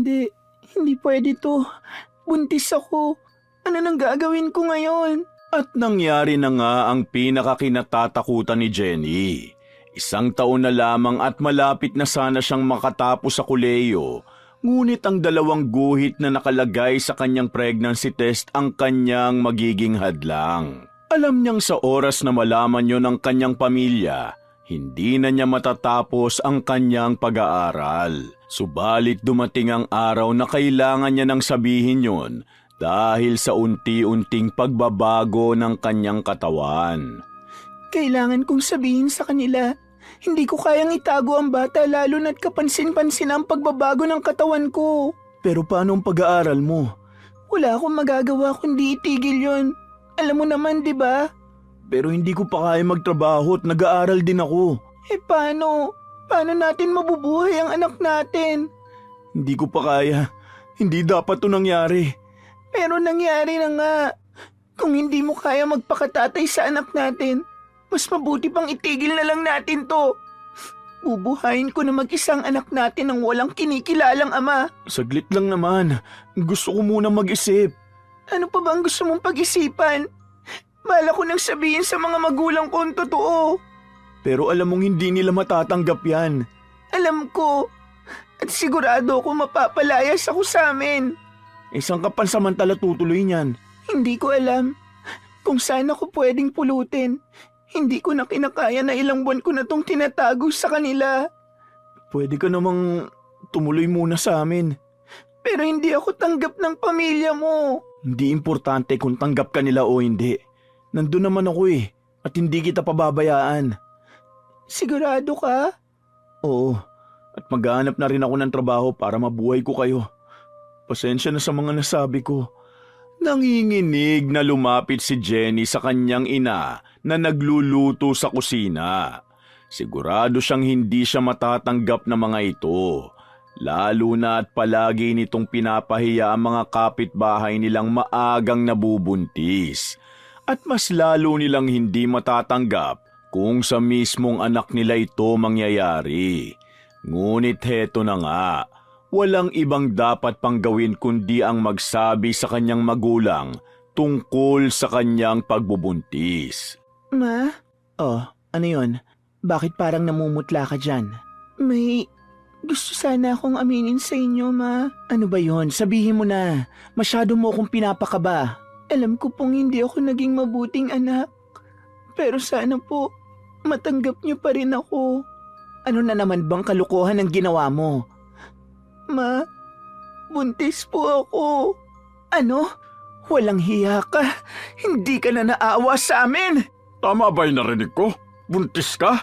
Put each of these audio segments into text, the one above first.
Hindi pwede to. Buntis ako. Ano nang gagawin ko ngayon? At nangyari na nga ang pinakakinatatakutan ni Jenny. 1 taon na lamang at malapit na sana siyang makatapos sa kolehiyo, ngunit ang 2 guhit na nakalagay sa kanyang pregnancy test ang kanyang magiging hadlang. Alam niyang sa oras na malaman yon ng kanyang pamilya, hindi na niya matatapos ang kanyang pag-aaral. Subalit dumating ang araw na kailangan niya nang sabihin yon dahil sa unti-unting pagbabago ng kanyang katawan. Kailangan kong sabihin sa kanila. Hindi ko kayang itago ang bata lalo na't kapansin-pansin ang pagbabago ng katawan ko. Pero paano ang pag-aaral mo? Wala akong magagawa kundi itigil yon. Alam mo naman, di ba? Pero hindi ko pa kaya magtrabaho at nag-aaral din ako. Paano? Paano natin mabubuhay ang anak natin? Hindi ko pa kaya. Hindi dapat 'to nangyari. Pero nangyari na nga. Kung hindi mo kaya magpakatatay sa anak natin, mas mabuti pang itigil na lang natin to. Bubuhayin ko na mag-isang anak natin ng walang kinikilalang ama. Saglit lang naman. Gusto ko muna mag-isip. Ano pa ba ang gusto mong pag-isipan? Bala ko nang sabihin sa mga magulang ko ang totoo. Pero alam mong hindi nila matatanggap yan. Alam ko. At sigurado ko mapapalayas ako sa amin. Isang kapansamantala tutuloy niyan. Hindi ko alam kung saan ako pwedeng pulutin. Hindi ko na kinakaya na ilang buwan ko na tong tinatago sa kanila. Pwede ka namang tumuloy muna sa amin. Pero hindi ako tanggap ng pamilya mo. Hindi importante kung tanggap ka nila o hindi. Nandun naman ako at hindi kita pababayaan. Sigurado ka? Oo, at maghahanap na rin ako ng trabaho para mabuhay ko kayo. Pasensya na sa mga nasabi ko. Nanginginig na lumapit si Jenny sa kanyang ina na nagluluto sa kusina. Sigurado siyang hindi siya matatanggap na mga ito. Lalo na at palagi nitong pinapahiya ang mga kapitbahay nilang maagang nabubuntis. At mas lalo nilang hindi matatanggap kung sa mismong anak nila ito mangyayari. Ngunit heto na nga, walang ibang dapat pang gawin kundi ang magsabi sa kanyang magulang tungkol sa kanyang pagbubuntis. Ma? Oh, ano yun? Bakit parang namumutla ka dyan? May gusto sana akong aminin sa inyo, Ma. Ano ba yon? Sabihin mo na. Masyado mo akong pinapakaba. Alam ko pong hindi ako naging mabuting anak. Pero sana po, matanggap niyo pa rin ako. Ano na naman bang kalukuhan ang ginawa mo? Ma, buntis po ako. Ano? Walang hiya ka. Hindi ka na naawa sa amin. Tama ba yung narinig ko? Buntis ka?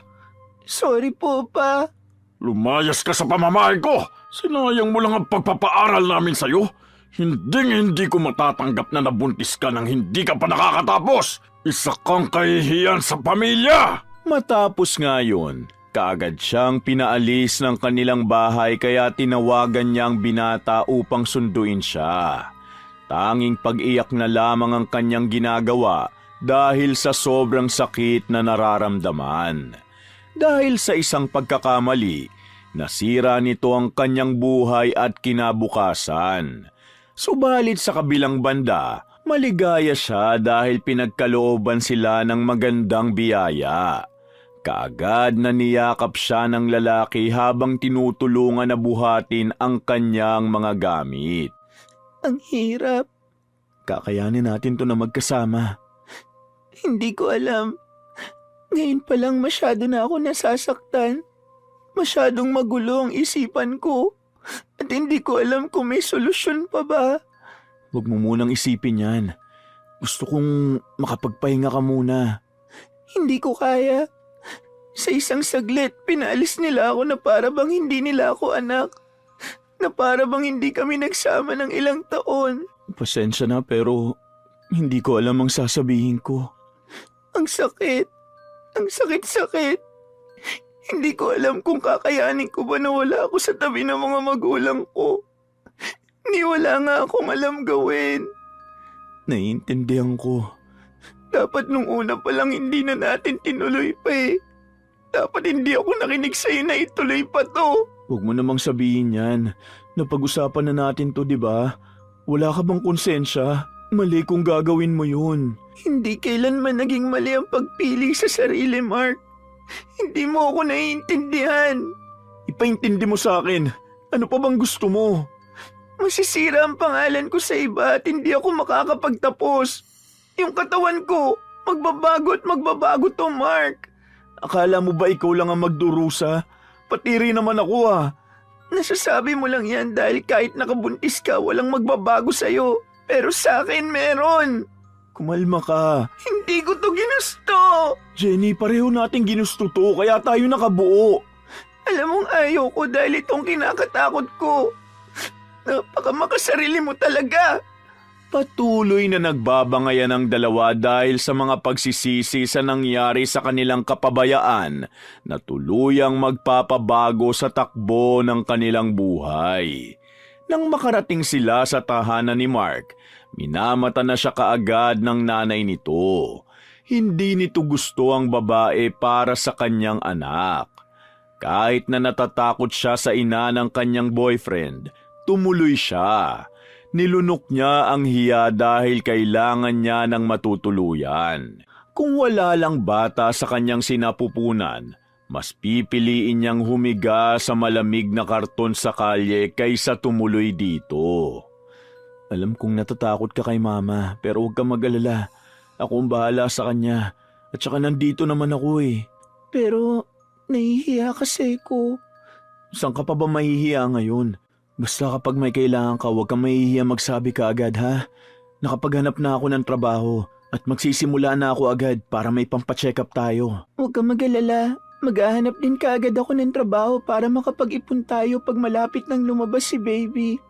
Sorry po, Pa. Lumayas ka sa pamamahay ko! Sinayang mo lang ang pagpapaaral namin sa'yo. Hindi ko matatanggap na nabuntis ka nang hindi ka pa nakakatapos. Isa kang kahihiyan sa pamilya! Matapos nga yun, kaagad siyang pinaalis ng kanilang bahay kaya tinawagan niya ang binata upang sunduin siya. Tanging pag-iyak na lamang ang kanyang ginagawa dahil sa sobrang sakit na nararamdaman. Dahil sa isang pagkakamali, nasira nito ang kanyang buhay at kinabukasan. Subalit sa kabilang banda, maligaya siya dahil pinagkalooban sila ng magandang biyaya. Kaagad na niyakap siya ng lalaki habang tinutulungan na buhatin ang kanyang mga gamit. Ang hirap. Kakayanin natin to na magkasama. Hindi ko alam. Ngayon pa lang masyado na ako nasasaktan. Masyadong magulo ang isipan ko. At hindi ko alam kung may solusyon pa ba. Huwag mo munang isipin yan. Gusto kong makapagpahinga ka muna. Hindi ko kaya. Sa isang saglit, pinaalis nila ako na para bang hindi nila ako anak. Na para bang hindi kami nagsama ng ilang taon. Pasensya na pero hindi ko alam ang sasabihin ko. Ang sakit. Ang sakit-sakit. Hindi ko alam kung kakayanin ko ba na wala ako sa tabi ng mga magulang ko. Ni wala nga akong alam gawin. Naiintindihan ko. Dapat nung una pa lang hindi na natin tinuloy pa eh. Dapat hindi ako nakinig sa'yo na ituloy pa to. Huwag mo namang sabihin yan. Napag-usapan na natin to, di ba? Wala ka bang konsensya? Mali kung gagawin mo yun. Hindi kailanman naging mali ang pagpili sa sarili, Mark. Hindi mo ako naiintindihan. Ipaintindi mo sa akin. Ano pa bang gusto mo? Masisira ang pangalan ko sa iba at hindi ako makakapagtapos. Yung katawan ko, magbabago at magbabago to, Mark. Akala mo ba ikaw lang ang magdurusa? Pati rin naman ako ah. Nasasabi mo lang yan dahil kahit nakabuntis ka, walang magbabago sa'yo. Pero sa akin meron. Kumalma ka. Hindi ko to ginusto. Jenny, pareho nating ginusto to kaya tayo nakabuo. Alam mong ayaw ko dahil itong kinakatakot ko. Napakamakasarili mo talaga. Patuloy na nagbabangayan ang dalawa dahil sa mga pagsisisi sa nangyari sa kanilang kapabayaan na tuluyang magpapabago sa takbo ng kanilang buhay. Nang makarating sila sa tahanan ni Mark, minamata na siya kaagad ng nanay nito. Hindi nito gusto ang babae para sa kanyang anak. Kahit na natatakot siya sa ina ng kanyang boyfriend, tumuloy siya. Nilunok niya ang hiya dahil kailangan niya ng matutuluyan. Kung wala lang bata sa kanyang sinapupunan, mas pipiliin niyang humiga sa malamig na karton sa kalye kaysa tumuloy dito. Alam kong natatakot ka kay mama pero huwag kang mag-alala. Ako ang bahala sa kanya at saka nandito naman ako eh. Pero nahihiya kasi ko. Saan ka pa ba mahihiya ngayon? Basta kapag may kailangan ka, huwag kang mahihiya magsabi ka agad ha. Nakapaghanap na ako ng trabaho at magsisimula na ako agad para may pampacheck up tayo. Huwag kang mag-alala. Maghahanap din kaagad ako ng trabaho para makapag-ipon tayo pag malapit nang lumabas si baby.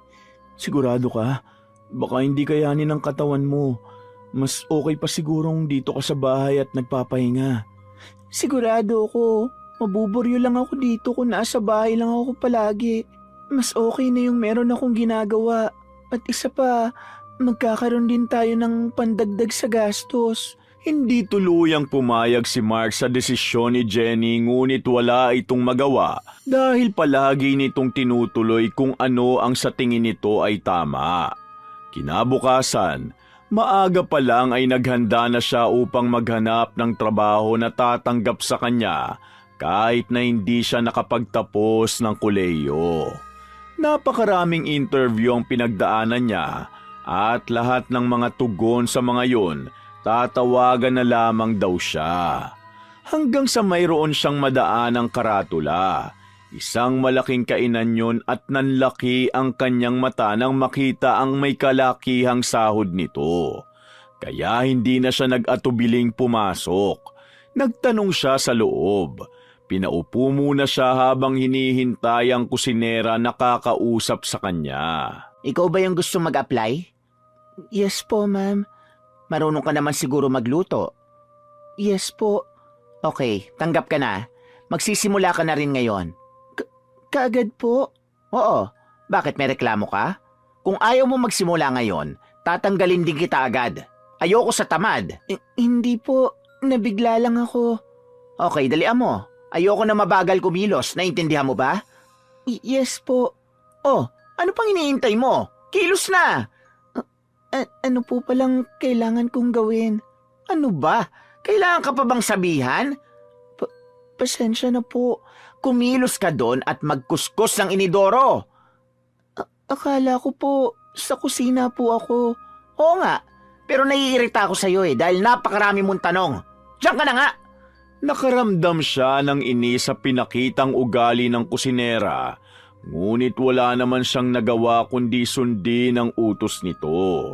Sigurado ka? Baka hindi kayanin ang katawan mo. Mas okay pa sigurong dito ka sa bahay at nagpapahinga. Sigurado ako. Mabuburyo lang ako dito kung nasa bahay lang ako palagi. Mas okay na yung meron akong ginagawa. At isa pa, magkakaroon din tayo ng pandagdag sa gastos. Hindi tuluyang pumayag si Mark sa desisyon ni Jenny ngunit wala itong magawa dahil palagi nitong tinutuloy kung ano ang sa tingin nito ay tama. Kinabukasan, maaga pa lang ay naghanda na siya upang maghanap ng trabaho na tatanggap sa kanya kahit na hindi siya nakapagtapos ng kolehiyo. Napakaraming interview ang pinagdaanan niya at lahat ng mga tugon sa mga yun, tatawagan na lamang daw siya. Hanggang sa mayroon siyang madaanang karatula. Isang malaking kainan yun at nanlaki ang kanyang mata nang makita ang may kalakihang sahod nito. Kaya hindi na siya nag-atubiling pumasok. Nagtanong siya sa loob. Pinaupo muna siya habang hinihintay ang kusinera na kakausap sa kanya. Ikaw ba yung gusto mag-apply? Yes po, ma'am. Marunong ka naman siguro magluto. Yes po. Okay, tanggap ka na. Magsisimula ka na rin ngayon. Kaagad po? Oo. Bakit may reklamo ka? Kung ayaw mo magsimula ngayon, tatanggalin din kita agad. Ayoko sa tamad. Hindi po. Nabigla lang ako. Okay, dalian mo. Ayoko na mabagal kumilos. Naintindihan mo ba? Yes po. Oh, ano pang iniintay mo? Kilos na! Ano po palang kailangan kong gawin? Ano ba? Kailangan ka pa bang sabihan? Pasensya na po. Kumilos ka doon at magkuskus ng inidoro. Akala ko po, sa kusina po ako. Oo nga, pero naiirita ako sa'yo dahil napakarami mong tanong. Diyan ka na nga! Nakaramdam siya ng inis sa pinakitang ugali ng kusinera, ngunit wala naman siyang nagawa kundi sundin ang utos nito.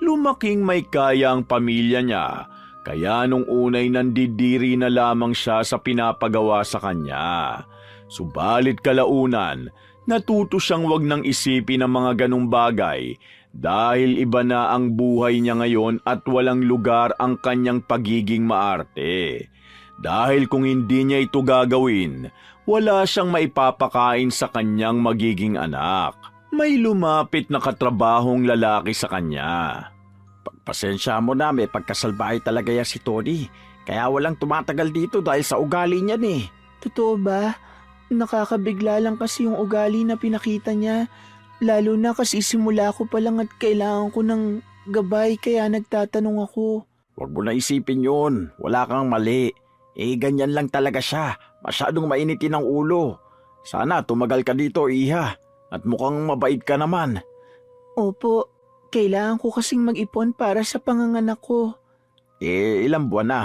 Lumaking may kaya ang pamilya niya, kaya nung unay nandidiri na lamang siya sa pinapagawa sa kanya. Subalit kalaunan, natuto siyang wag nang isipin ang mga ganong bagay dahil iba na ang buhay niya ngayon at walang lugar ang kanyang pagiging maarte. Dahil kung hindi niya ito gagawin, wala siyang maipapakain sa kanyang magiging anak. May lumapit na katrabahong lalaki sa kanya. Pagpasensya mo na, may pagkasalbahay talaga yan si Tony. Kaya walang tumatagal dito dahil sa ugali niyan eh. Totoo ba? Nakakabigla lang kasi yung ugali na pinakita niya. Lalo na kasi simula ko pa lang at kailangan ko ng gabay kaya nagtatanong ako. Huwag mo na isipin yun. Wala kang mali. Ganyan lang talaga siya. Masyadong mainitin ang ulo. Sana tumagal ka dito, Iha. At mukhang mabait ka naman. Opo, kailangan ko kasing mag-ipon para sa panganganak ko. Ilang buwan na?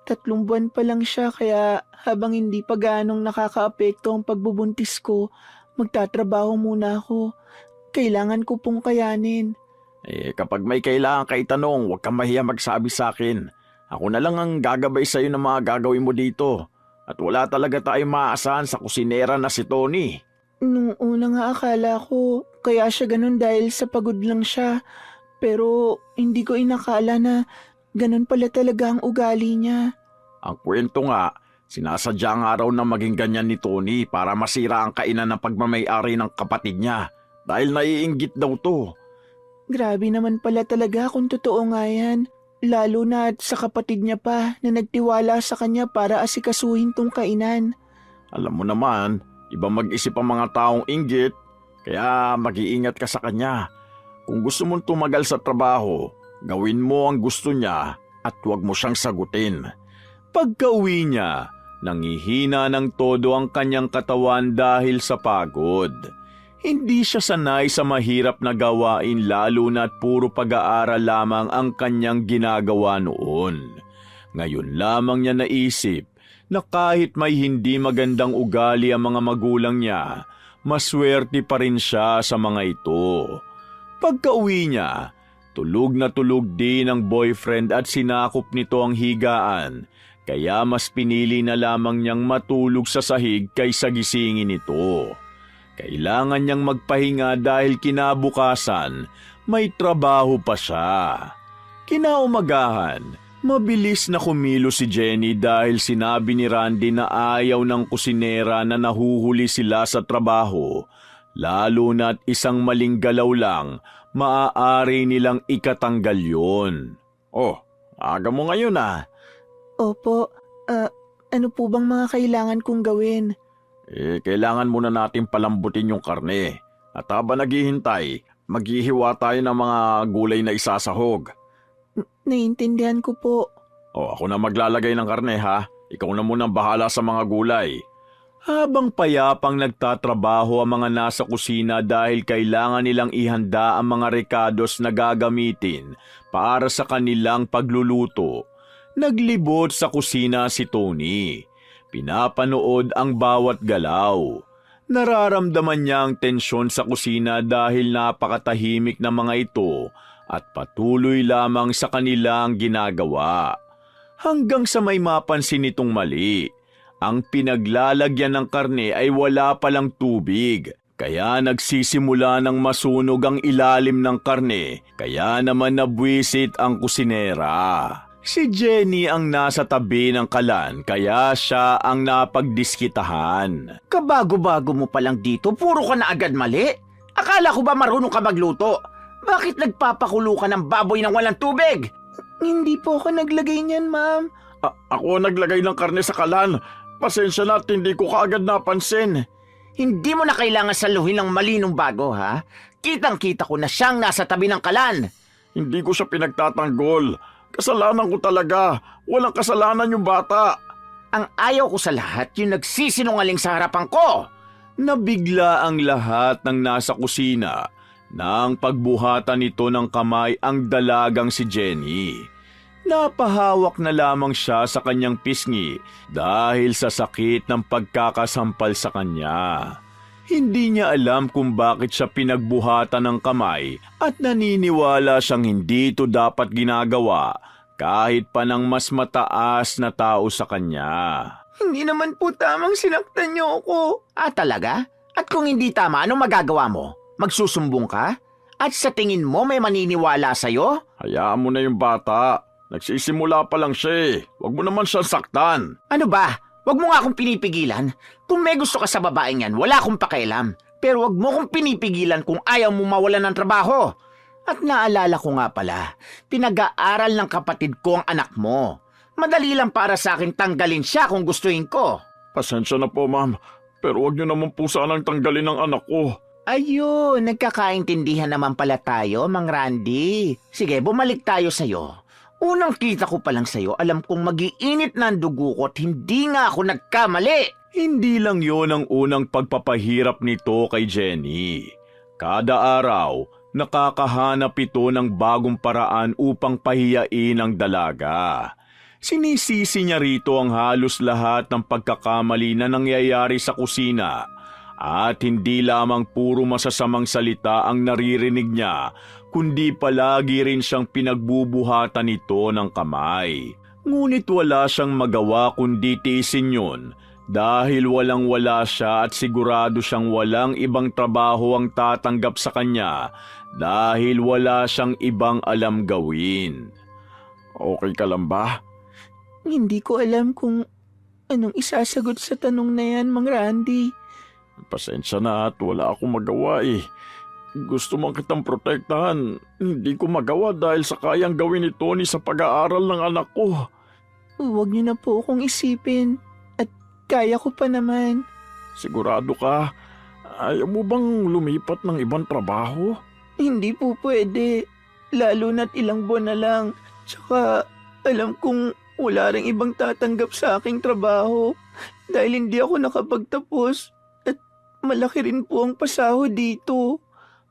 3 buwan pa lang siya kaya habang hindi pa ganong nakakaapekto ang pagbubuntis ko, magtatrabaho muna ako. Kailangan ko pong kayanin. Kapag may kailangan ka itanong, huwag kang mahiya magsabi sa akin. Ako na lang ang gagabay sa'yo ng mga gagawin mo dito. At wala talaga tayong maaasahan sa kusinera na si Tony. Nung una nga akala ko kaya siya ganun dahil sa pagod lang siya. Pero hindi ko inakala na ganun pala talaga ang ugali niya. Ang kwento nga, sinasadya nga raw na maging ganyan ni Tony para masira ang kainan ng pagmamay-ari ng kapatid niya. Dahil naiinggit daw to. Grabe naman pala talaga kung totoo nga yan. Lalo na at sa kapatid niya pa na nagtiwala sa kanya para asikasuhin tong kainan. Alam mo naman, iba mag-isip ang mga taong inggit, kaya mag-iingat ka sa kanya. Kung gusto mong tumagal sa trabaho, gawin mo ang gusto niya at huwag mo siyang sagutin. Pagka-uwi niya, nangihina ng todo ang kanyang katawan dahil sa pagod. Hindi siya sanay sa mahirap na gawain lalo na't puro pag-aaral lamang ang kanyang ginagawa noon. Ngayon lamang niya naisip na kahit may hindi magandang ugali ang mga magulang niya, maswerte pa rin siya sa mga ito. Pagka-uwi niya, tulog na tulog din ang boyfriend at sinakop nito ang higaan, kaya mas pinili na lamang niyang matulog sa sahig kaysa gisingin ito. Kailangan niyang magpahinga dahil kinabukasan may trabaho pa siya. Kinaumagahan, mabilis na kumilos si Jenny dahil sinabi ni Randy na ayaw ng kusinera na nahuhuli sila sa trabaho. Lalo na't isang maling galaw lang, maaari nilang ikatanggal yon. Oh, aga mo ngayon ah. Opo, ano po bang mga kailangan kong gawin? Kailangan muna natin palambutin yung karne. At habang naghihintay, maghihiwa tayo ng mga gulay na isasahog. Naiintindihan ko po. Ako na maglalagay ng karne ha. Ikaw na munang bahala sa mga gulay. Habang payapang nagtatrabaho ang mga nasa kusina dahil kailangan nilang ihanda ang mga rekados na gagamitin para sa kanilang pagluluto, naglibot sa kusina si Tony. Pinapanood ang bawat galaw. Nararamdaman niya ang tensyon sa kusina dahil napakatahimik na mga ito at patuloy lamang sa kanilang ginagawa. Hanggang sa may mapansin nitong mali. Ang pinaglalagyan ng karne ay wala palang tubig, kaya nagsisimula ng masunog ang ilalim ng karne, kaya naman nabwisit ang kusinera. Si Jenny ang nasa tabi ng kalan, kaya siya ang napagdiskitahan. Kabago-bago mo pa lang dito, puro ka na agad mali. Akala ko ba marunong ka magluto? Bakit nagpapakulo ka ng baboy ng walang tubig? Hindi po ako naglagay niyan, ma'am. Ako naglagay ng karne sa kalan. Pasensya na at hindi ko kaagad napansin. Hindi mo na kailangan saluhin ng malinong bago, ha? Kitang-kita ko na siyang nasa tabi ng kalan. Hindi ko siya pinagtatanggol. Kasalanan ko talaga. Walang kasalanan yung bata. Ang ayaw ko sa lahat yung nagsisinungaling sa harapan ko. Nabigla ang lahat ng nasa kusina nang pagbuhatan nito ng kamay ang dalagang si Jenny. Napahawak na lamang siya sa kanyang pisngi dahil sa sakit ng pagkakasampal sa kanya. Hindi niya alam kung bakit siya pinagbuhatan ng kamay at naniniwala siyang hindi ito dapat ginagawa kahit pa ng mas mataas na tao sa kanya. Hindi naman po tamang sinaktan niyo ako. Talaga? At kung hindi tama, anong magagawa mo? Magsusumbong ka? At sa tingin mo may maniniwala sa'yo? Hayaan mo na yung bata. Nagsisimula pa lang siya eh. Huwag mo naman siyang saktan. Ano ba? Huwag mo nga akong pinipigilan. Kung may gusto ka sa babaeng yan, wala akong pakialam. Pero huwag mo akong pinipigilan kung ayaw mo mawalan ng trabaho. At naalala ko nga pala, pinag-aaral ng kapatid ko ang anak mo. Madali lang para sa akin tanggalin siya kung gustuhin ko. Pasensya na po, ma'am. Pero huwag niyo naman po sanang tanggalin ang anak ko. Ayun, nagkakaintindihan naman pala tayo, Mang Randy. Sige, bumalik tayo sa'yo. Unang kita ko pa lang sa'yo, alam kong magiinit na ang dugo ko at hindi nga ako nagkamali. Hindi lang yon ang unang pagpapahirap nito kay Jenny. Kada araw, nakakahanap ito ng bagong paraan upang pahiyain ang dalaga. Sinisisi niya rito ang halos lahat ng pagkakamali na nangyayari sa kusina. At hindi lamang puro masasamang salita ang naririnig niya, kundi palagi rin siyang pinagbubuhatan nito ng kamay. Ngunit wala siyang magawa kundi tiisin yun dahil walang-wala siya at sigurado siyang walang ibang trabaho ang tatanggap sa kanya dahil wala siyang ibang alam gawin. Okay ka lang ba? Hindi ko alam kung anong isasagot sa tanong na yan, Mang Randy. Pasensya na at wala akong magawa eh. Gusto man kitang protektahan, hindi ko magawa dahil sa kayang gawin ni Tony sa pag-aaral ng anak ko. Huwag niyo na po akong isipin. At kaya ko pa naman. Sigurado ka? Ayaw mo bang lumipat ng ibang trabaho? Hindi po pwede. Lalo na't ilang buwan na lang. Tsaka alam kong wala ring ibang tatanggap sa aking trabaho. Dahil hindi ako nakapagtapos. At malaki rin po ang pasahod dito.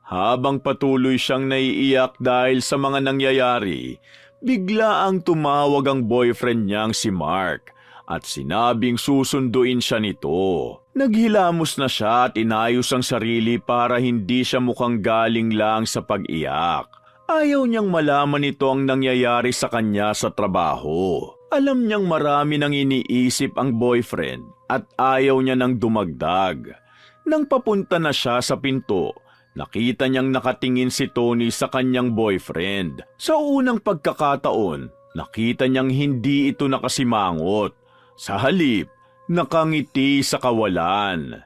Habang patuloy siyang naiiyak dahil sa mga nangyayari, bigla ang tumawag ang boyfriend niyang si Mark at sinabing susunduin siya nito. Naghilamos na siya at inayos ang sarili para hindi siya mukhang galing lang sa pag-iyak. Ayaw niyang malaman ito ang nangyayari sa kanya sa trabaho. Alam niyang marami nang iniisip ang boyfriend at ayaw niya nang dumagdag. Nang papunta na siya sa pinto, nakita niyang nakatingin si Tony sa kanyang boyfriend. Sa unang pagkakataon, nakita niyang hindi ito nakasimangot. Sa halip, nakangiti sa kawalan.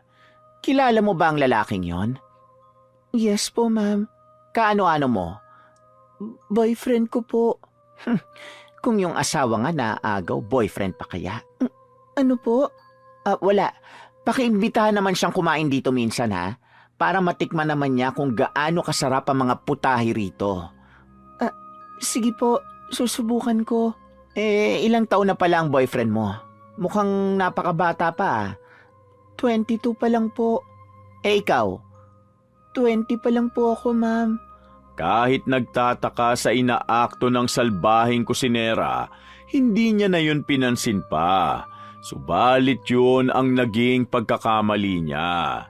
Kilala mo ba ang lalaking yon? Yes po, ma'am. Kaano-ano mo? Boyfriend ko po. Kung yung asawa nga naagaw, boyfriend pa kaya? Ano po? Wala. Pakiimbitahan naman siyang kumain dito minsan ha, para matikman naman niya kung gaano kasarap ang mga putahe rito. Sige po, susubukan ko. Ilang taon na pala ang boyfriend mo? Mukhang napakabata pa. 22 pa lang po. Ikaw? 20 pa lang po ako, ma'am. Kahit nagtataka sa inaakto ng salbahing kusinera, hindi niya na yun pinansin pa. Subalit yun ang naging pagkakamali niya.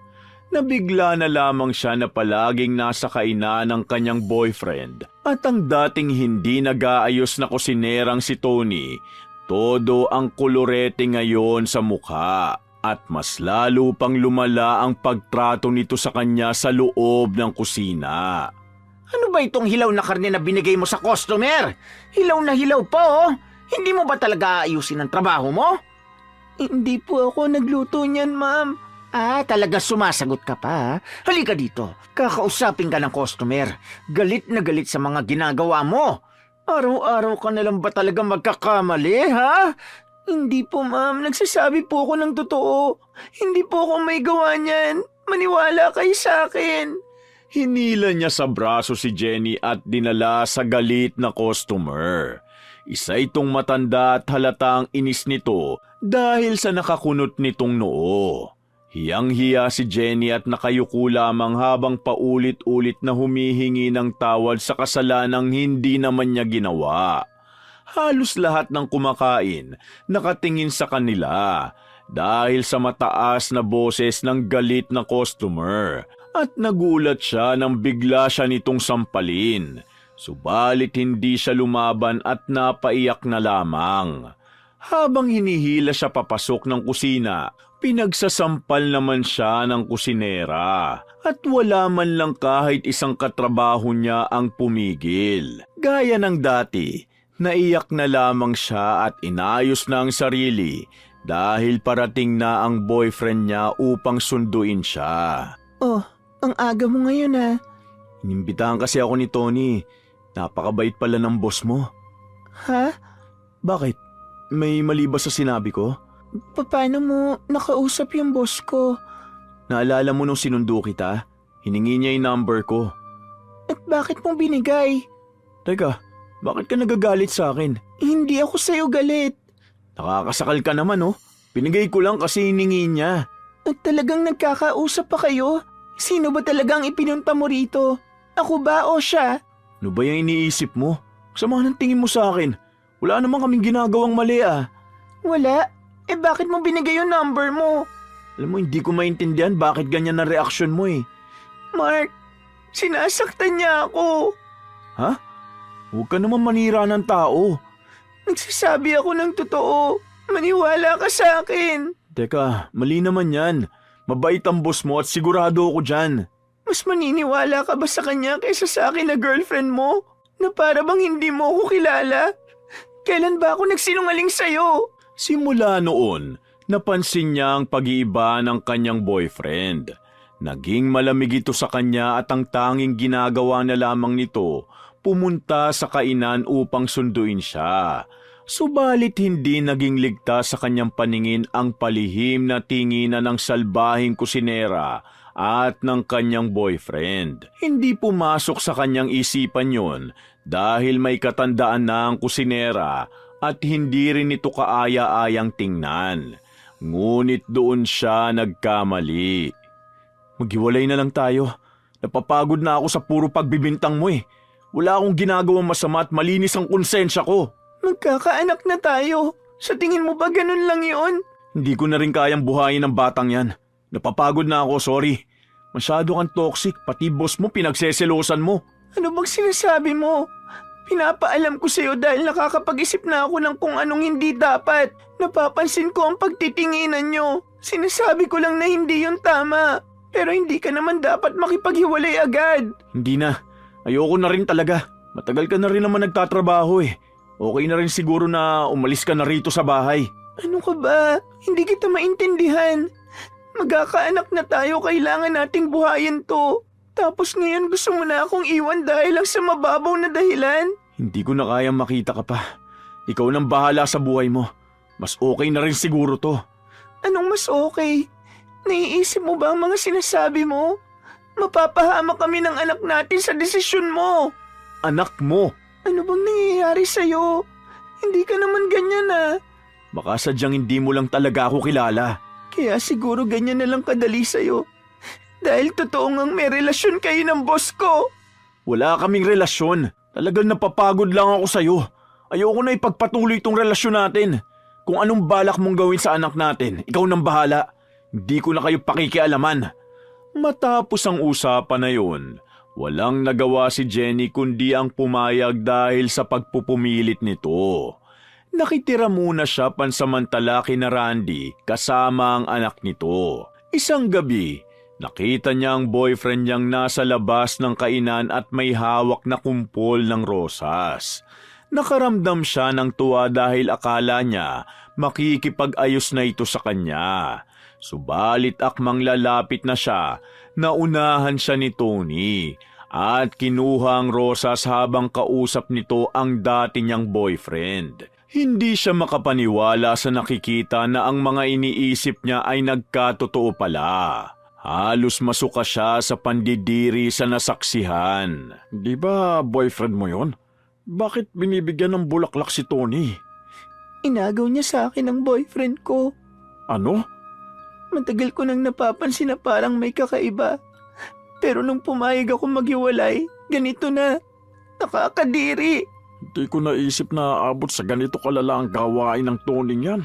Nabigla na lamang siya na palaging nasa kainan ng kanyang boyfriend at ang dating hindi nag-aayos na kusinerang si Tony, todo ang kolorete ngayon sa mukha at mas lalo pang lumala ang pagtrato nito sa kanya sa loob ng kusina. Ano ba itong hilaw na karne na binigay mo sa customer? Hilaw na hilaw pa oh! Hindi mo ba talaga aayusin ang trabaho mo? Hindi po ako nagluto niyan, ma'am. Talaga sumasagot ka pa ha? Halika dito, kakausapin ka ng customer. Galit na galit sa mga ginagawa mo. Araw-araw ka na lang ba talaga magkakamali ha? Hindi po, ma'am. Nagsasabi po ako ng totoo. Hindi po ako may gawa niyan. Maniwala kayo sa akin. Hinila niya sa braso si Jenny at dinala sa galit na customer. Isa itong matanda at halatang inis nito dahil sa nakakunot nitong noo. Hiyang-hiya si Jenny at nakayuko lamang habang paulit-ulit na humihingi ng tawad sa kasalanang hindi naman niya ginawa. Halos lahat ng kumakain nakatingin sa kanila dahil sa mataas na boses ng galit na customer. At nagulat siya nang bigla siya nitong sampalin. Subalit hindi siya lumaban at napaiyak na lamang. Habang hinihila siya papasok ng kusina, pinagsasampal naman siya ng kusinera. At wala man lang kahit isang katrabaho niya ang pumigil. Gaya ng dati, naiyak na lamang siya at inayos na ang sarili dahil parating na ang boyfriend niya upang sunduin siya. Oh, ang aga mo ngayon ha. Inimbitahan kasi ako ni Tony. Napakabait pala ng boss mo. Ha? Bakit? May mali ba sa sinabi ko? Paano mo nakausap yung boss ko? Naalala mo nung sinundo kita? Hiningi niya yung number ko. At bakit mo binigay? Teka, bakit ka nagagalit sa akin? Hindi ako sa'yo galit. Nakakasakal ka naman oh. Pinigay ko lang kasi hiningi niya. At talagang nagkakausap pa kayo? Sino ba talagang ipinunta mo rito? Ako ba o siya? Ano ba yung iniisip mo? Sama ng tingin mo sa akin. Wala naman kaming ginagawang mali ah. Wala. Bakit mo binigay yung number mo? Alam mo, hindi ko maintindihan bakit ganyan na reaksyon mo eh. Mark, sinasaktan niya ako. Ha? Huwag ka naman manira ng tao. Nagsasabi ako ng totoo. Maniwala ka sa akin. Teka, mali naman yan. Mabait ang boss mo at sigurado ako dyan. Mas maniniwala ka ba sa kanya kaysa sa akin na girlfriend mo? Na para bang hindi mo ako kilala? Kailan ba ako nagsinungaling sa'yo? Simula noon, napansin niya ang pag-iiba ng kanyang boyfriend. Naging malamig ito sa kanya at ang tanging ginagawa na lamang nito, pumunta sa kainan upang sunduin siya. Subalit hindi naging ligtas sa kanyang paningin ang palihim na tinginan ng salbahing kusinera at ng kanyang boyfriend. Hindi pumasok sa kanyang isipan yon dahil may katandaan na ang kusinera at hindi rin ito kaaya-ayang tingnan. Ngunit doon siya nagkamali. Maghiwalay na lang tayo. Napapagod na ako sa puro pagbibintang mo eh. Wala akong ginagawang masama at malinis ang konsensya ko. Magkakaanak na tayo. Sa tingin mo ba ganun lang yon? Hindi ko na rin kayang buhayin ang batang yan. Napapagod na ako, sorry. Masyado kang toxic, pati boss mo pinagseselosan mo. Ano bang sinasabi mo? Pinapaalam ko sa'yo dahil nakakapag-isip na ako ng kung anong hindi dapat. Napapansin ko ang pagtitinginan nyo. Sinasabi ko lang na hindi yun tama. Pero hindi ka naman dapat makipaghiwalay agad. Hindi na. Ayoko na rin talaga. Matagal ka na rin naman nagtatrabaho eh. Okay na rin siguro na umalis ka na rito sa bahay. Ano ka ba? Hindi kita maintindihan. Magkakaanak na tayo, kailangan nating buhayin to. Tapos ngayon gusto mo na akong iwan dahil lang sa mababaw na dahilan? Hindi ko na kayang makita ka pa. Ikaw nang bahala sa buhay mo. Mas okay na rin siguro to. Anong mas okay? Naiisip mo ba ang mga sinasabi mo? Mapapahamak kami ng anak natin sa desisyon mo. Anak mo! Ano bang nangyayari sa'yo? Hindi ka naman ganyan ah. Baka sadyang hindi mo lang talaga ako kilala. Kaya siguro ganyan na lang kadali sa'yo. Dahil totoo ngang may relasyon kayo ng boss ko. Wala kaming relasyon. Talagang napapagod lang ako sa'yo. Ayoko na ipagpatuloy itong relasyon natin. Kung anong balak mong gawin sa anak natin, ikaw nang bahala. Hindi ko na kayo pakikialaman. Matapos ang usapan na yun, walang nagawa si Jenny kundi ang pumayag dahil sa pagpupumilit nito. Nakitira muna siya pansamantala kina Randy kasama ang anak nito. Isang gabi, nakita niya ang boyfriend niyang nasa labas ng kainan at may hawak na kumpol ng rosas. Nakaramdam siya ng tuwa dahil akala niya makikipag-ayos na ito sa kanya. Subalit akmang lalapit na siya, naunahan siya ni Tony at kinuha ang rosas habang kausap nito ang dati niyang boyfriend. Hindi siya makapaniwala sa nakikita na ang mga iniisip niya ay nagkatotoo pala. Halos masuka siya sa pandidiri sa nasaksihan. Di ba boyfriend mo yon? Bakit binibigyan ng bulaklak si Tony? Inagaw niya sa akin ang boyfriend ko. Ano? Matagal ko nang napapansin na parang may kakaiba. Pero nung pumayag ako maghiwalay, ganito na. Nakakadiri. Hindi ko naisip na aabot sa ganito kalala ang gawain ng Tony yan.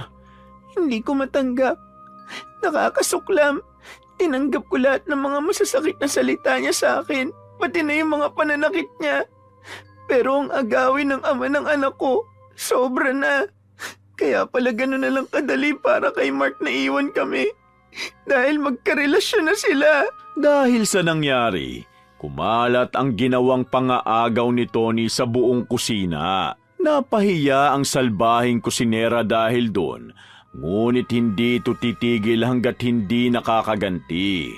Hindi ko matanggap. Nakakasuklam. Tinanggap ko lahat ng mga masasakit na salita niya sa akin, pati na yung mga pananakit niya. Pero ang agawin ng ama ng anak ko, sobra na. Kaya pala gano'n na lang kadali para kay Mark na iwan kami. Dahil magkarelasyon na sila. Dahil sa nangyari, kumalat ang ginawang pangaagaw ni Tony sa buong kusina. Napahiya ang salbahing kusinera dahil doon, ngunit hindi ito titigil hanggat hindi nakakaganti.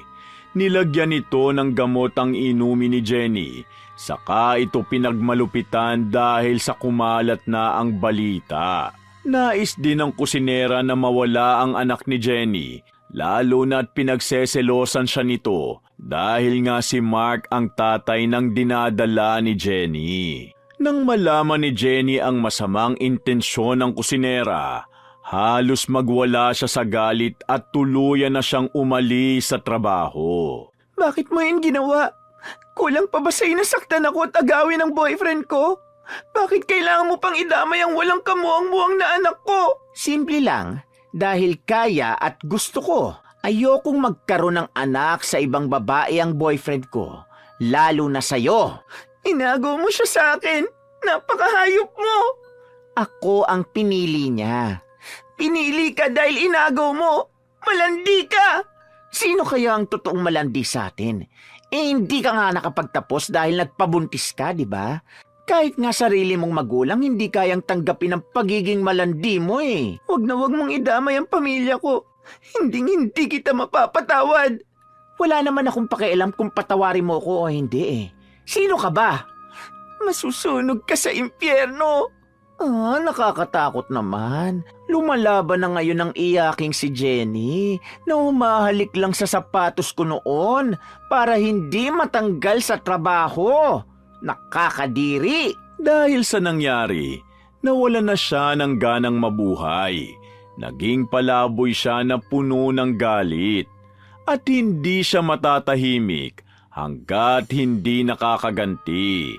Nilagyan ito ng gamot ang inumin ni Jenny, saka ito pinagmalupitan dahil sa kumalat na ang balita. Nais din ng kusinera na mawala ang anak ni Jenny, lalo na't pinagseselosan siya nito dahil nga si Mark ang tatay ng dinadala ni Jenny. Nang malaman ni Jenny ang masamang intensyon ng kusinera, halos magwala siya sa galit at tuluyan na siyang umalis sa trabaho. Bakit mo yun ginawa? Kulang pa ba sa'yo nasaktan ako at agawin ng boyfriend ko? Bakit kailangan mo pang idamay ang walang kamuang-muang na anak ko? Simple lang, dahil kaya at gusto ko. Ayokong magkaroon ng anak sa ibang babae ang boyfriend ko, lalo na sa'yo. Inago mo siya sa akin. Napakahayop mo. Ako ang pinili niya. Pinili ka dahil inago mo. Malandi ka. Sino kaya ang totoong malandi sa atin? Hindi ka nga nakapagtapos dahil nagpabuntis ka, di ba? Kahit nga sarili mong magulang, hindi kayang tanggapin ang pagiging malandi mo eh. Huwag na huwag mong idamay ang pamilya ko. Hindi kita mapapatawad. Wala naman akong pakialam kung patawarin mo ko o hindi eh. Sino ka ba? Masusunog ka sa impyerno. Nakakatakot naman. Lumalaban na ngayon ang iyaking si Jenny na humahalik lang sa sapatos ko noon para hindi matanggal sa trabaho. Nakakadiri. Dahil sa nangyari, nawalan na siya ng ganang mabuhay. Naging palaboy siya na puno ng galit. At hindi siya matatahimik hanggat hindi nakakaganti.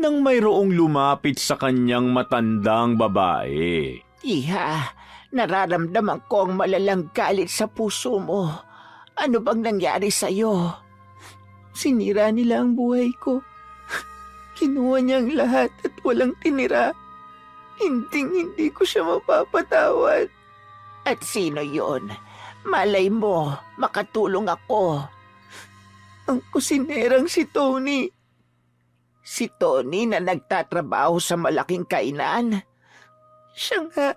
Nang mayroong lumapit sa kanyang matandang babae. Iha, nararamdaman ko ang malalang galit sa puso mo. Ano bang nangyari sa'yo? Sinira nila ang buhay ko. Kinuha niya ang lahat at walang tinira. Hindi ko siya mapapatawad. At sino yon? Malay mo, makatulong ako. Ang kusinerang si Tony. Si Tony na nagtatrabaho sa malaking kainan? Siya nga.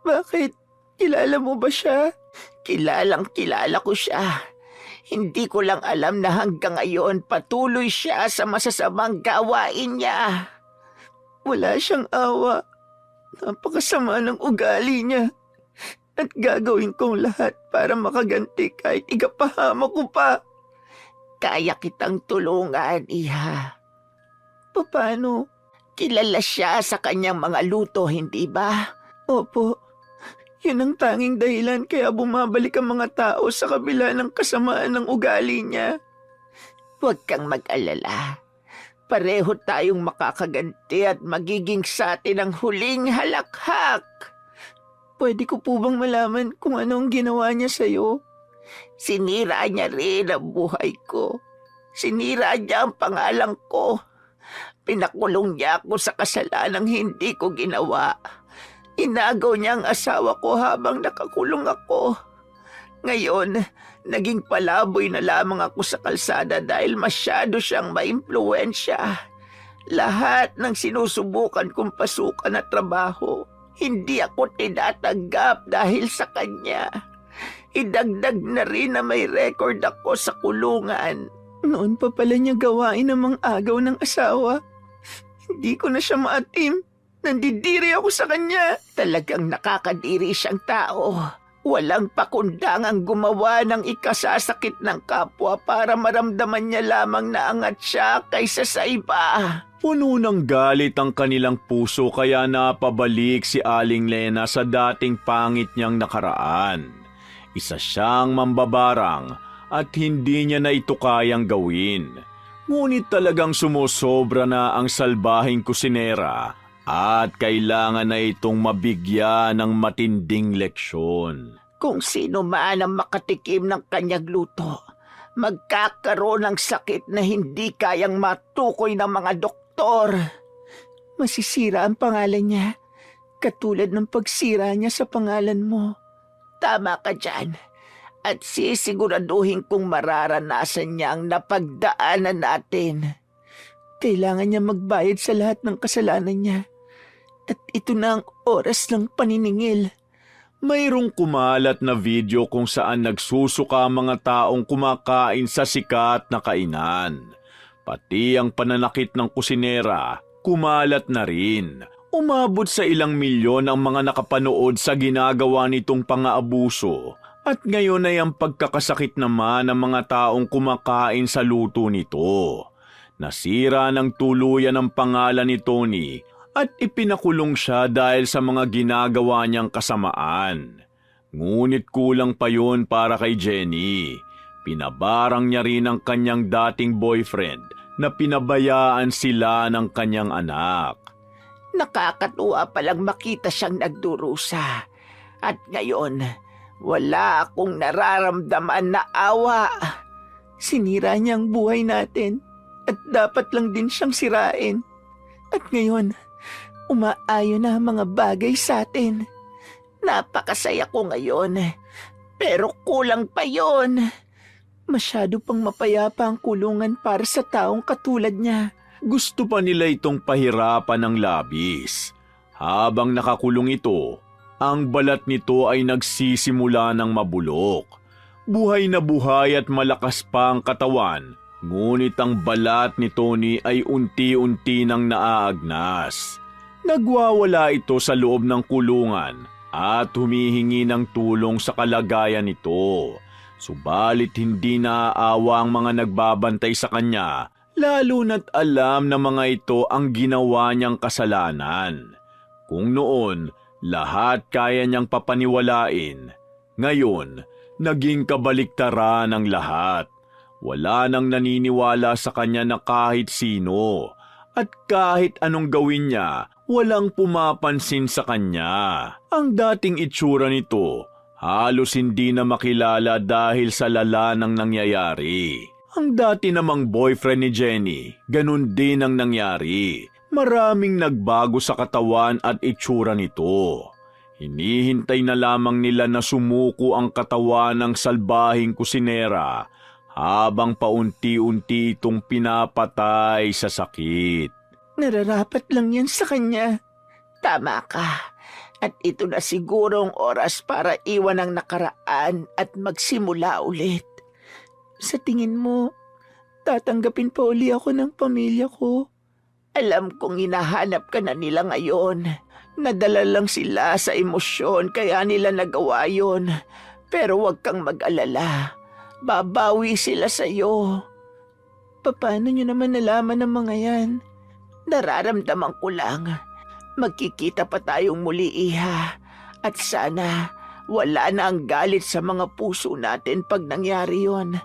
Bakit? Kilala mo ba siya? Kilala ko siya. Hindi ko lang alam na hanggang ngayon patuloy siya sa masasamang gawain niya. Wala siyang awa. Napakasama ng ugali niya. At gagawin kong lahat para makaganti kahit igapahama ko pa. Kaya kitang tulungan, Iha. Paano? Kilala siya sa kanyang mga luto, hindi ba? Opo. Yun ang tanging dahilan kaya bumabalik ang mga tao sa kabila ng kasamaan ng ugali niya. Huwag kang mag-alala. Pareho tayong makakaganti at magiging sa atin ang huling halakhak. Pwede ko po bang malaman kung anong ginawa niya sa'yo? Sinira niya rin ang buhay ko. Sinira niya ang pangalan ko. Pinakulong niya ako sa kasalanang hindi ko ginawa. Inagaw niya ang asawa ko habang nakakulong ako. Ngayon, naging palaboy na lamang ako sa kalsada dahil masyado siyang maimpluwensya. Lahat ng sinusubukan kong pasukan at trabaho, hindi ako tinatanggap dahil sa kanya. Idagdag na rin na may record ako sa kulungan. Noon pa pala niya gawain ang mga agaw ng asawa. Hindi ko na siya maatim. Nandidiri ako sa kanya. Talagang nakakadiri siyang tao. Walang pakundang ang gumawa ng ikasasakit ng kapwa para maramdaman niya lamang na angat siya kaysa sa iba. Puno ng galit ang kanilang puso kaya napabalik si Aling Lena sa dating pangit niyang nakaraan. Isa siyang mambabarang at hindi niya na ito kayang gawin. Ngunit talagang sumusobra na ang salbahing kusinera at kailangan na itong mabigyan ng matinding leksyon. Kung sino man ang makatikim ng kanyang luto, magkakaroon ng sakit na hindi kayang matukoy ng mga doktor. Masisira ang pangalan niya, katulad ng pagsira niya sa pangalan mo. Tama ka dyan. At sisiguraduhin kong mararanasan niya ang napagdaanan natin. Kailangan niya magbayad sa lahat ng kasalanan niya. At ito na ang oras ng paniningil. Mayroong kumalat na video kung saan nagsusuka ang mga taong kumakain sa sikat na kainan. Pati ang pananakit ng kusinera, kumalat na rin. Umabot sa ilang milyon ang mga nakapanood sa ginagawa nitong pang-aabuso At ngayon ay ang pagkakasakit naman ng mga taong kumakain sa luto nito. Nasira ng tuluyan ang pangalan ni Tony at ipinakulong siya dahil sa mga ginagawa niyang kasamaan. Ngunit kulang pa yun para kay Jenny. Pinabarang niya rin ang kanyang dating boyfriend na pinabayaan sila ng kanyang anak. Nakakatuwa palang makita siyang nagdurusa. At ngayon, wala akong nararamdaman na awa. Sinira niya ang buhay natin at dapat lang din siyang sirain. At ngayon, umaayon na ang mga bagay sa atin. Napakasaya ko ngayon. Pero kulang pa yon. Masyado pang mapayapa ang kulungan para sa taong katulad niya. Gusto pa nila itong pahirapan ng labis. Habang nakakulong ito, ang balat nito ay nagsisimula ng mabulok. Buhay na buhay at malakas pa ang katawan, ngunit ang balat ni Tony ay unti-unti nang naaagnas. Nagwawala ito sa loob ng kulungan at humihingi ng tulong sa kalagayan nito. Subalit hindi naaawa ang mga nagbabantay sa kanya, lalo na't alam na mga ito ang ginawa niyang kasalanan. Kung noon, lahat kaya niyang papaniwalain. Ngayon, naging kabaliktaran ang lahat. Wala nang naniniwala sa kanya na kahit sino. At kahit anong gawin niya, walang pumapansin sa kanya. Ang dating itsura nito, halos hindi na makilala dahil sa lala ng nangyayari. Ang dati namang boyfriend ni Jenny, ganun din ang nangyari. Maraming nagbago sa katawan at itsura nito. Hinihintay na lamang nila na sumuko ang katawan ng salbahing kusinera habang paunti-unti itong pinapatay sa sakit. Nararapat lang yan sa kanya. Tama ka. At ito na siguro ang oras para iwan ang nakaraan at magsimula ulit. Sa tingin mo, tatanggapin pa uli ako ng pamilya ko? Alam kong hinahanap ka na nila ngayon. Nadala lang sila sa emosyon kaya nila nagawa yun. Pero huwag kang mag-alala. Babawi sila sa'yo. Paano nyo naman nalaman ng mga yan? Nararamdaman ko lang. Magkikita pa tayong muli, Iha. At sana wala na ang galit sa mga puso natin pag nangyari yon.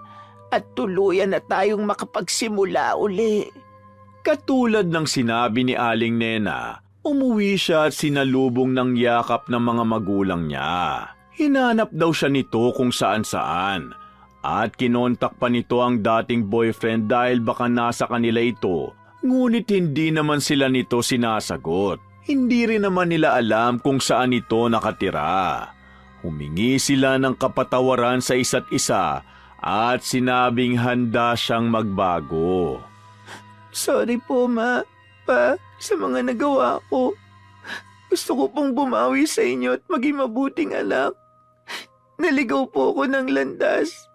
At tuluyan na tayong makapagsimula uli. Katulad ng sinabi ni Aling Nena, umuwi siya at sinalubong ng yakap ng mga magulang niya. Hinanap daw siya nito kung saan-saan. At kinontak pa nito ang dating boyfriend dahil baka nasa kanila ito. Ngunit hindi naman sila nito sinasagot. Hindi rin naman nila alam kung saan ito nakatira. Humingi sila ng kapatawaran sa isa't isa at sinabing handa siyang magbago. Sorry po, Ma, Pa, sa mga nagawa ko. Gusto ko pong bumawi sa inyo at maging mabuting anak. Naligaw po ako ng landas.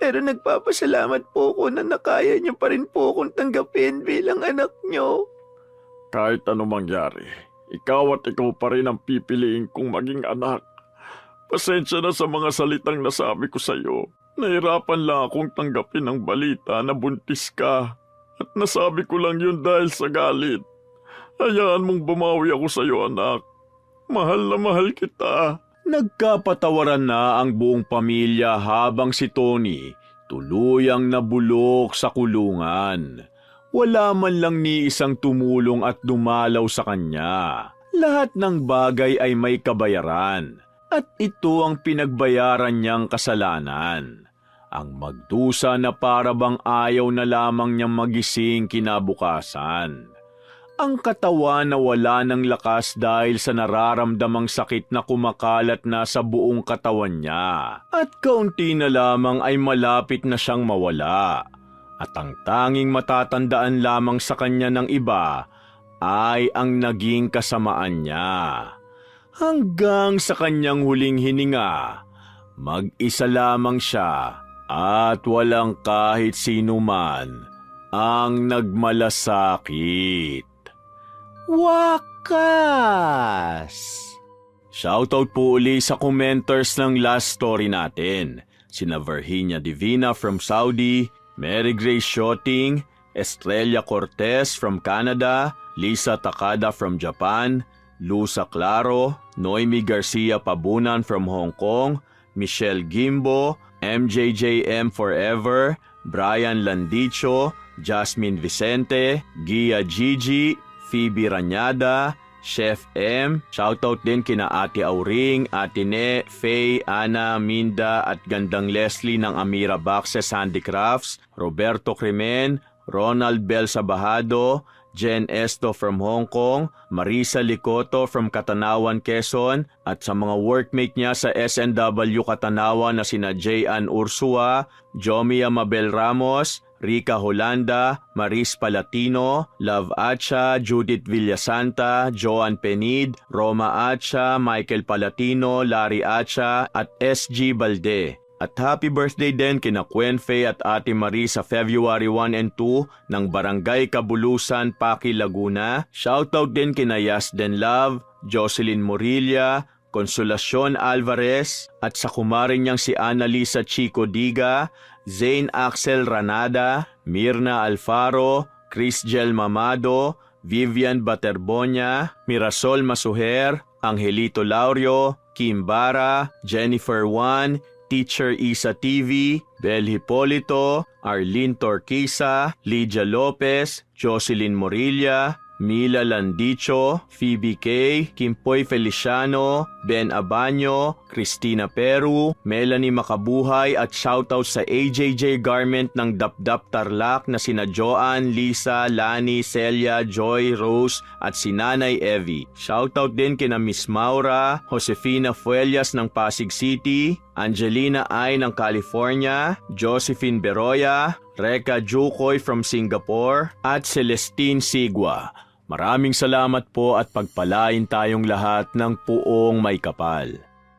Pero nagpapasalamat po ako na nakaya niyo pa rin po akong tanggapin bilang anak niyo. Kahit ano mangyari, ikaw at ikaw pa rin ang pipiliin kong maging anak. Pasensya na sa mga salitang nasabi ko sa iyo. Nahirapan lang akong tanggapin ang balita na buntis ka. At nasabi ko lang yun dahil sa galit. Hayaan mong bumawi ako sa iyo, anak. Mahal na mahal kita. Nagkapatawaran na ang buong pamilya habang si Tony tuluyang nabulok sa kulungan. Wala man lang ni isang tumulong at dumalaw sa kanya. Lahat ng bagay ay may kabayaran at ito ang pinagbayaran niyang kasalanan. Ang magdusa na para bang ayaw na lamang niyang magising kinabukasan. Ang katawan na wala ng lakas dahil sa nararamdamang sakit na kumakalat na sa buong katawan niya. At kaunti na lamang ay malapit na siyang mawala. At ang tanging matatandaan lamang sa kanya ng iba ay ang naging kasamaan niya. Hanggang sa kanyang huling hininga, mag-isa lamang siya at walang kahit sino man ang nagmalasakit. Wakas! Shoutout po uli sa commenters ng last story natin. Sina Virginia Divina from Saudi, Mary Grace Shooting, Estrella Cortez from Canada, Lisa Takada from Japan, Lusa Claro, Noemi Garcia Pabunan from Hong Kong, Michelle Gimbo, MJJM Forever, Brian Landicho, Jasmine Vicente, Gia Gigi, Phoebe Ranyada, Chef M, shoutout din kina Ate Auring, Ate Ne, Faye, Ana, Minda at Gandang Leslie ng Amira Boxes Handicrafts, Roberto Crimen, Ronald Bel Sabahado, Jen Esto from Hong Kong, Marisa Licoto from Katanawan, Quezon, at sa mga workmate niya sa SNW Katanawan na sina J.Ann Ursua, Jomia Mabel Ramos, Rica Holanda, Maris Palatino, Love Acha, Judith Villasanta, Joan Penid, Roma Acha, Michael Palatino, Larry Acha, at SG Balde. At happy birthday din kina Quen Fei at Ate Marie sa February 1 and 2 ng Barangay Kabulusan, Paki, Laguna. Shoutout din kina Yasden Love, Jocelyn Morilla, Consolacion Alvarez, at sa kumarin niyang si Annalisa Chico Diga, Zane Axel Ranada, Mirna Alfaro, Crisgel Mamado, Vivian Baterbonia, Mirasol Masuher, Angelito Laurio, Kim Bara, Jennifer Juan, Teacher Isa TV, Bel Hipolito, Arlene Torquisa, Lydia Lopez, Jocelyn Morilla, Mila Landicho, Phoebe K, Kimpoy Feliciano, Ben Abanyo, Cristina Peru, Melanie Makabuhay at shoutout sa AJJ Garment ng Dapdap Tarlac na sina Joanne, Lisa, Lani, Celia, Joy, Rose at si Nanay Evie. Shoutout din kina Miss Maura, Josefina Fuelias ng Pasig City, Angelina Ay ng California, Josephine Beroya, Reka Jukoy from Singapore, at Celestine Sigwa. Maraming salamat po at pagpalain tayong lahat ng puong may kapal.